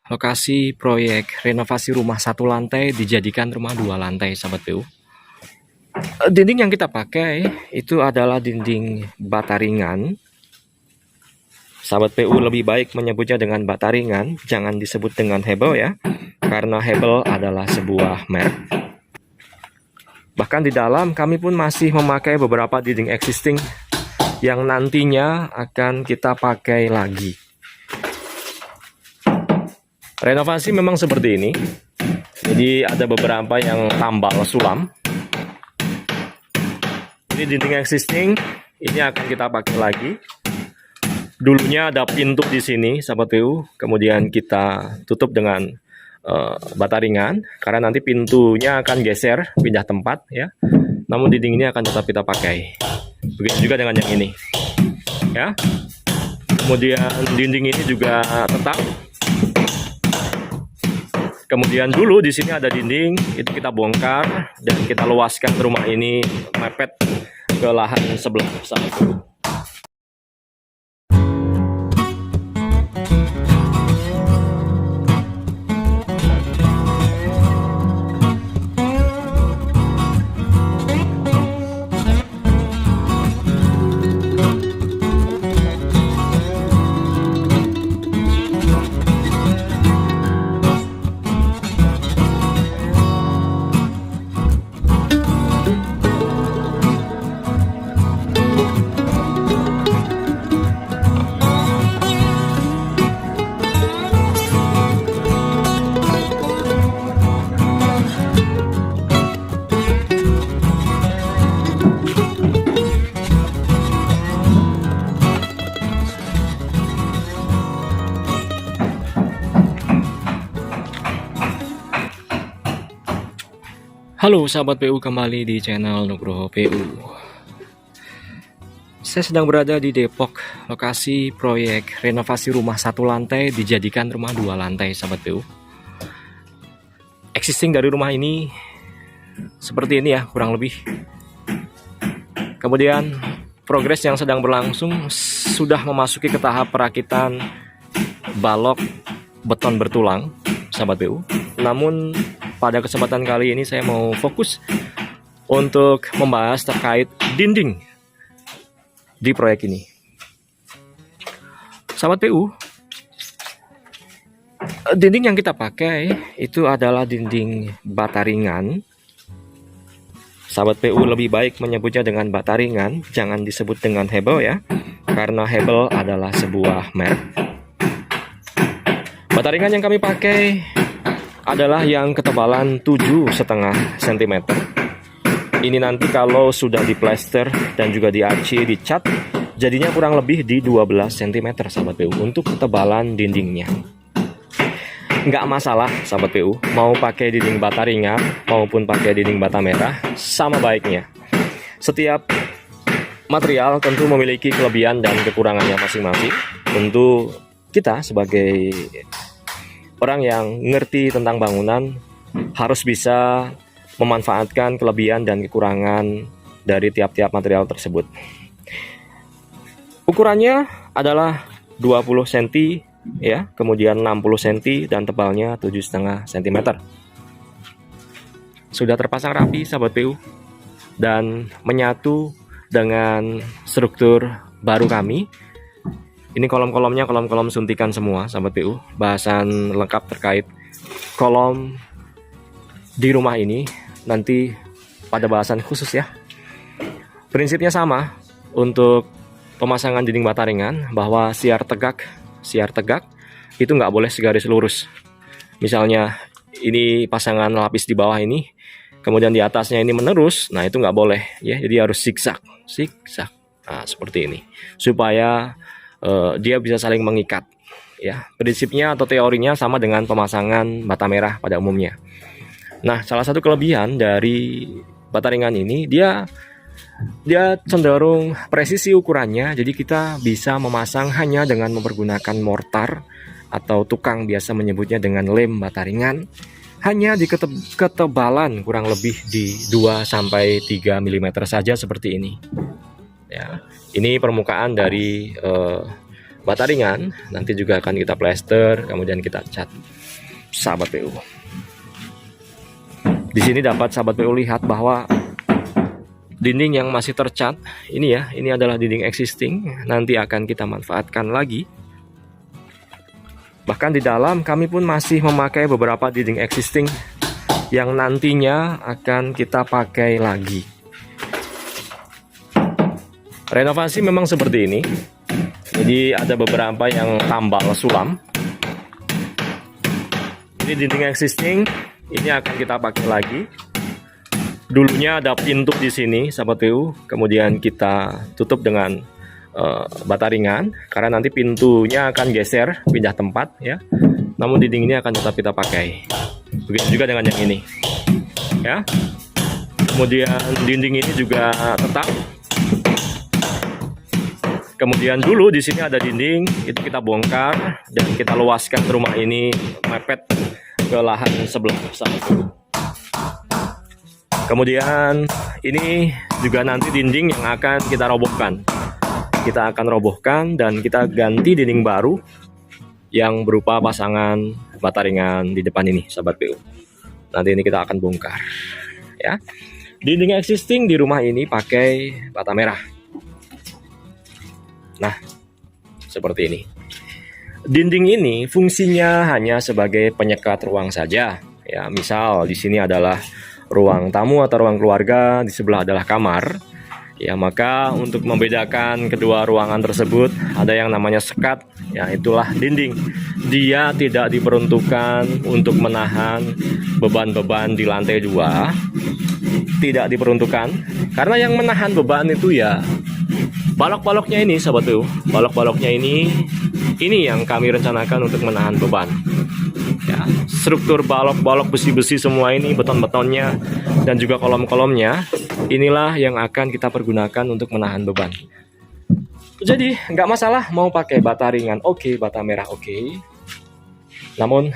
lokasi proyek renovasi rumah 1 lantai dijadikan rumah 2 lantai, sahabat PU. Dinding yang kita pakai itu adalah dinding bata ringan. Sahabat PU lebih baik menyebutnya dengan bata ringan, jangan disebut dengan hebel ya, karena hebel adalah sebuah merek. Bahkan di dalam kami pun masih memakai beberapa dinding existing yang nantinya akan kita pakai lagi. Renovasi memang seperti ini. Jadi ada beberapa yang tambal sulam. Ini dinding existing, ini akan kita pakai lagi. Dulunya ada pintu di sini, sahabat PU. Kemudian kita tutup dengan bata ringan, karena nanti pintunya akan geser, pindah tempat ya. Namun dinding ini akan tetap kita pakai. Begitu juga dengan yang ini, ya. Kemudian dinding ini juga tetap. Kemudian dulu di sini ada dinding, itu kita bongkar dan kita luaskan rumah ini mepet ke lahan sebelah sahabat PU. Halo sahabat PU, kembali di channel Nugroho PU. Saya sedang berada di Depok, lokasi proyek renovasi rumah 1 lantai dijadikan rumah 2 lantai, sahabat PU. Existing dari rumah ini seperti ini ya, kurang lebih. Kemudian progres yang sedang berlangsung sudah memasuki ke tahap perakitan balok beton bertulang, sahabat PU. Namun pada kesempatan kali ini saya mau fokus untuk membahas terkait dinding di proyek ini. Sahabat PU, dinding yang kita pakai itu adalah dinding bata ringan. Sahabat PU lebih baik menyebutnya dengan bata ringan, jangan disebut dengan hebel ya, karena hebel adalah sebuah merek. Bata ringan yang kami pakai adalah yang ketebalan 7,5 cm. Ini nanti kalau sudah diplester dan juga diarci, dicat, jadinya kurang lebih di 12 cm, sahabat PU, untuk ketebalan dindingnya. Nggak masalah, sahabat PU, mau pakai dinding bata ringan maupun pakai dinding bata merah, sama baiknya. Setiap material tentu memiliki kelebihan dan kekurangannya masing-masing. Tentu kita sebagai orang yang ngerti tentang bangunan harus bisa memanfaatkan kelebihan dan kekurangan dari tiap-tiap material tersebut. Ukurannya adalah 20 cm ya, kemudian 60 cm dan tebalnya 7,5 cm. Sudah terpasang rapi, sahabat PU, dan menyatu dengan struktur baru kami. Ini kolom-kolomnya kolom-kolom suntikan semua, sahabat PU. Bahasan lengkap terkait kolom di rumah ini nanti pada bahasan khusus ya. Prinsipnya sama untuk pemasangan dinding bata ringan, bahwa siar tegak itu nggak boleh segaris lurus. Misalnya ini pasangan lapis di bawah ini, kemudian di atasnya ini menerus, nah itu nggak boleh ya. Jadi harus zigzag. Nah seperti ini supaya dia bisa saling mengikat ya. Prinsipnya atau teorinya sama dengan pemasangan bata merah pada umumnya. Nah, salah satu kelebihan dari bata ringan ini, dia cenderung presisi ukurannya. Jadi kita bisa memasang hanya dengan mempergunakan mortar, atau tukang biasa menyebutnya dengan lem bata ringan, hanya di ketebalan kurang lebih di 2-3 mm saja seperti ini ya. Ini permukaan dari bata ringan, nanti juga akan kita plester, kemudian kita cat, sahabat PU. Di sini dapat sahabat PU lihat bahwa dinding yang masih tercat ini ya, ini adalah dinding existing, nanti akan kita manfaatkan lagi. Bahkan di dalam kami pun masih memakai beberapa dinding existing yang nantinya akan kita pakai lagi. Renovasi memang seperti ini. Jadi ada beberapa yang tambal sulam. Ini dinding existing, ini akan kita pakai lagi. Dulunya ada pintu di sini, sahabat PU. Kemudian kita tutup dengan bata ringan, karena nanti pintunya akan geser, pindah tempat ya. Namun dinding ini akan tetap kita pakai. Begitu juga dengan yang ini, ya. Kemudian dinding ini juga tetap. Kemudian dulu di sini ada dinding, itu kita bongkar dan kita luaskan rumah ini mepet ke lahan sebelah sahabat PU. Kemudian ini juga nanti dinding yang akan kita robohkan. Kita akan robohkan dan kita ganti dinding baru yang berupa pasangan bata ringan di depan ini, sahabat PU. Nanti ini kita akan bongkar, ya. Dinding existing di rumah ini pakai bata merah. Nah, seperti ini. Dinding ini fungsinya hanya sebagai penyekat ruang saja. Ya, misal di sini adalah ruang tamu atau ruang keluarga, di sebelah adalah kamar. Ya, maka untuk membedakan kedua ruangan tersebut ada yang namanya sekat, ya itulah dinding. Dia tidak diperuntukkan untuk menahan beban-beban di lantai 2. Tidak diperuntukkan, karena yang menahan beban itu ya balok-baloknya ini, sahabat tuh. Balok-baloknya ini yang kami rencanakan untuk menahan beban. Ya, struktur balok-balok besi-besi semua ini, beton-betonnya dan juga kolom-kolomnya, inilah yang akan kita pergunakan untuk menahan beban. Jadi nggak masalah mau pakai bata ringan oke, bata merah oke. Namun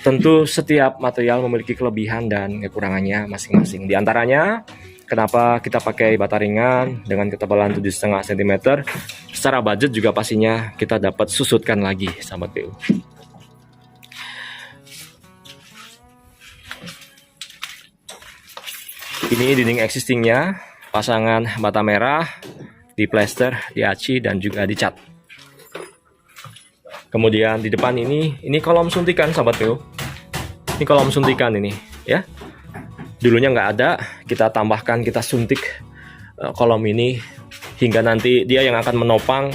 tentu setiap material memiliki kelebihan dan kekurangannya masing-masing. Di antaranya kenapa kita pakai bata ringan dengan ketebalan 7,5 cm. Secara budget juga pastinya kita dapat susutkan lagi, sahabat PU. Ini dinding existingnya, pasangan bata merah, di plester, diaci dan juga dicat. Kemudian di depan ini kolom suntikan, sahabat PU. Ini kolom suntikan ini, ya. Dulunya nggak ada, kita tambahkan, kita suntik kolom ini hingga nanti dia yang akan menopang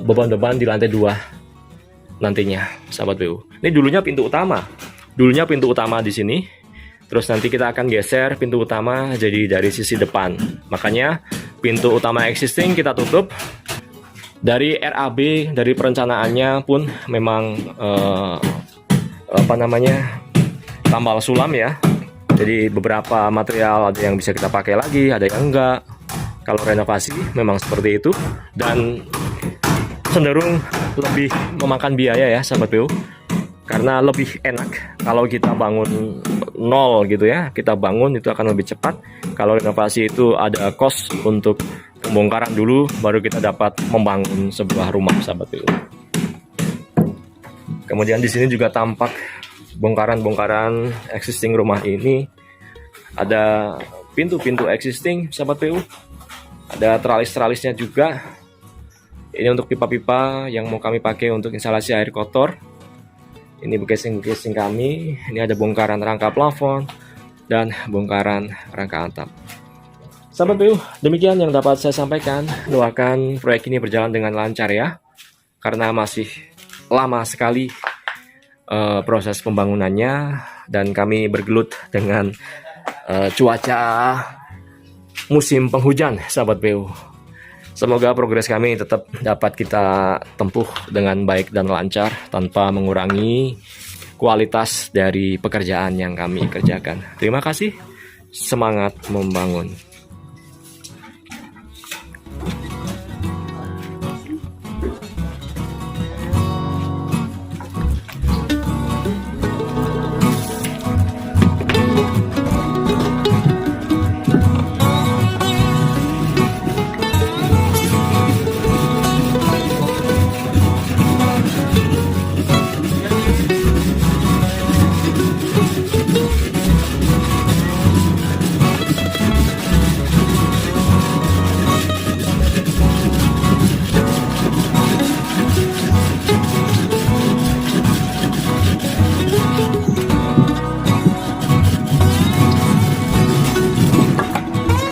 beban-beban di lantai 2 nantinya, sahabat PU. Ini dulunya pintu utama. Dulunya pintu utama di sini. Terus nanti kita akan geser pintu utama jadi dari sisi depan. Makanya pintu utama existing kita tutup. Dari RAB, dari perencanaannya pun memang tambal sulam ya. Jadi beberapa material ada yang bisa kita pakai lagi, ada yang enggak. Kalau renovasi memang seperti itu dan cenderung lebih memakan biaya ya, sahabat PU. Karena lebih enak kalau kita bangun nol gitu ya, kita bangun itu akan lebih cepat. Kalau renovasi itu ada cost untuk pembongkaran dulu, baru kita dapat membangun sebuah rumah, sahabat PU. Kemudian di sini juga tampak bongkaran-bongkaran existing rumah ini. Ada pintu-pintu existing, sahabat PU. Ada teralis-teralisnya juga. Ini untuk pipa-pipa yang mau kami pakai untuk instalasi air kotor. Ini casing kami. Ini ada bongkaran rangka plafon dan bongkaran rangka atap. Sahabat PU, demikian yang dapat saya sampaikan. Doakan proyek ini berjalan dengan lancar ya. Karena masih lama sekali proses pembangunannya dan kami bergelut dengan cuaca musim penghujan, sahabat PU. Semoga progres kami tetap dapat kita tempuh dengan baik dan lancar tanpa mengurangi kualitas dari pekerjaan yang kami kerjakan. Terima kasih, semangat membangun.